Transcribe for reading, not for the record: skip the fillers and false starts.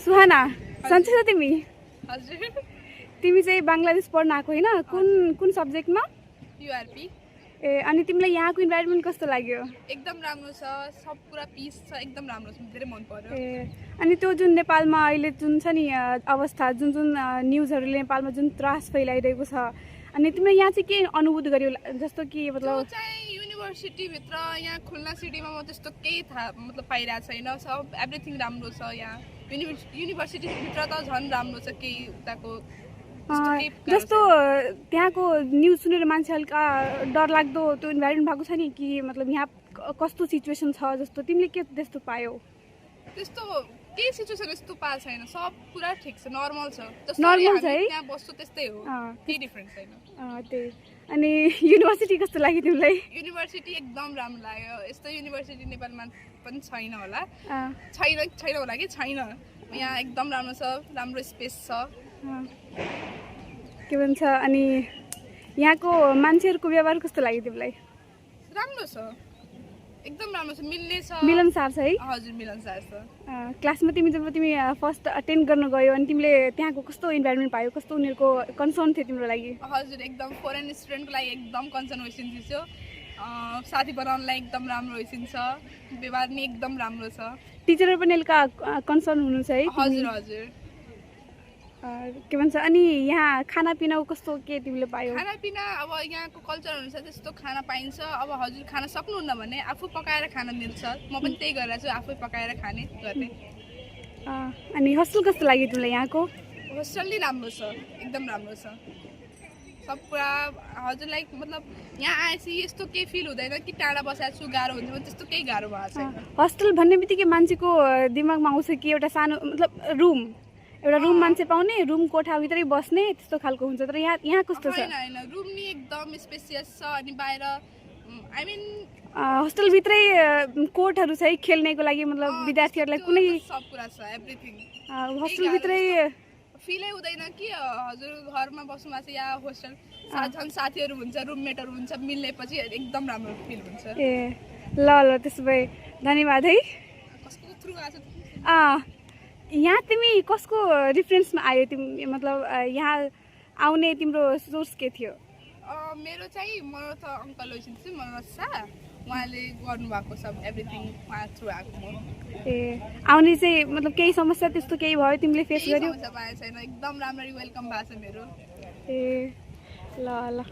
सुहाना सन्चै छ तिमी हजुर तिमी चाहिँ बङ्गलादेश पढ्न आएको हैन कुन कुन सब्जेक्टमा युआरपी ए अनि तिमीलाई यहाँको इन्भाइरोमेन्ट कस्तो लाग्यो एकदम राम्रो छ सब पुरा पिस छ एकदम राम्रो छ धेरै मन पर्यो ए अनि त्यो जुन नेपालमा अहिले जुन छ नि अवस्था जुन जुन न्युजहरूले नेपालमा जुन त्रास फैलाइरहेको छ अनि तिमीले यहाँ चाहिँ के अनुभूति गर्यो जस्तो कि मतलब चाहिँ युनिभर्सिटी भित्र यहाँ खुल्ना सिटीमा म त्यस्तो केही थाहा मतलब पाइरहेको छैन सब एभ्रिथिङ राम्रो छ यहाँ युनिभर्सिटी भित्र त झन् राम्रो छ केही उताको जस्तो त्यहाँको न्युज सुनेर मान्छे हल्का डर लाग्दो त्यो इन्भाइरोमेन्ट भएको छ नि कि मतलब यहाँ कस्तो सिचुएसन छ जस्तो तिमीले के त्यस्तो पायौ त्यस्तो केही सिचुएसन यस्तो पाएको छैन सब पुरा ठिक छ नर्मल छ नर्मल छ है त्यहाँ बस्छु त्यस्तै हो केही डिफरेन्स छैन त्यही अनि युनिभर्सिटी कस्तो लाग्यो तिमीलाई युनिभर्सिटी एकदम राम्रो लाग्यो यस्तो युनिभर्सिटी नेपालमा पनि छैन होला छैन होला कि छैन यहाँ एकदम राम्रो छ राम्रो स्पेस छ के भन्छ अनि यहाँको मान्छेहरूको व्यवहार कस्तो लाग्यो तिमीलाई राम्रो छ एकदम राम्रो छ मिल्ने छ मिलनसार छ है हजुर मिलनसार छ क्लासमा जब तिमी फर्स्ट अटेन्ड गर्न गयो अनि तिमीले त्यहाँको कस्तो इन्भाइरोमेन्ट पायो कस्तो उनीहरूको कन्सर्न थियो तिम्रो लागि हजुर एकदम फरेन स्टुडेन्टको लागि एकदम कन्सर्न भइसिन्छ साथी बनाउनलाई एकदम राम्रो भइसिन्छ व्यवहार नि एकदम राम्रो छ टिचरहरू पनि हल्का कन्सर्न हुनु छ है हजुर हजुर के भन्छ अनि यहाँ खानापिनाको कस्तो के तिमीले पायौ खानापिना अब यहाँको कल्चर अनुसार त्यस्तो खाना पाइन्छ अब हजुर खाना सक्नुहुन्न भने आफू पकाएर खान मिल्छ म पनि त्यही गरेर छु आफै पकाएर खाने गर्ने अनि होस्टेल कस्तो लाग्यो तिमीलाई यहाँको होस्टेल नि राम्रो छ एकदम राम्रो छ सब पुरा हजुरलाई मतलब यहाँ आएपछि यस्तो केही फिल हुँदैन कि टाढा बसेको छु गाह्रो हुन्छ त्यस्तो केही गाह्रो भएको छैन होस्टेल भन्ने बित्तिकै मान्छेको दिमागमा आउँछ कि एउटा सानो मतलब एउटा रुम मान्छे पाउने रुम कोठाभित्रै बस्ने त्यस्तो खालको हुन्छ तर यहाँ कस्तो छ हैन रुम नि एकदम स्पेसियस छ अनि बाहिर आई मिन होस्टेलभित्रै कोर्टहरू छ खेल्नेको लागि मतलब विद्यार्थीहरूलाई कुनै सब कुरा छ एभ्रिथिङ होस्टेलभित्रै फिलै हुँदैन कि हजुर घरमा बस्नु भएको छ या होस्टेल झन् साथीहरू हुन्छ रुममेटहरू हुन्छ मिल्नेपछि एकदम राम्रो फिल हुन्छ ए ल त्यसो भए धन्यवाद है कसको थ्रु आछ यहाँ तिमी कसको रिफरेन्समा आयो तिमी मतलब यहाँ आउने तिम्रो सोर्स के थियो मेरो चाहिँ मनोरथ अङ्कल होइसिन्छ मनोरथ शाह उहाँले गर्नुभएको छ एभ्रिथिङ उहाँ थ्रु आएको म ए आउने चाहिँ मतलब केही समस्या त्यस्तो केही भयो तिमीले फेस गर्यौ समस्या पाएको छैन एकदम राम्ररी वेलकम भएको छ मेरो ए ल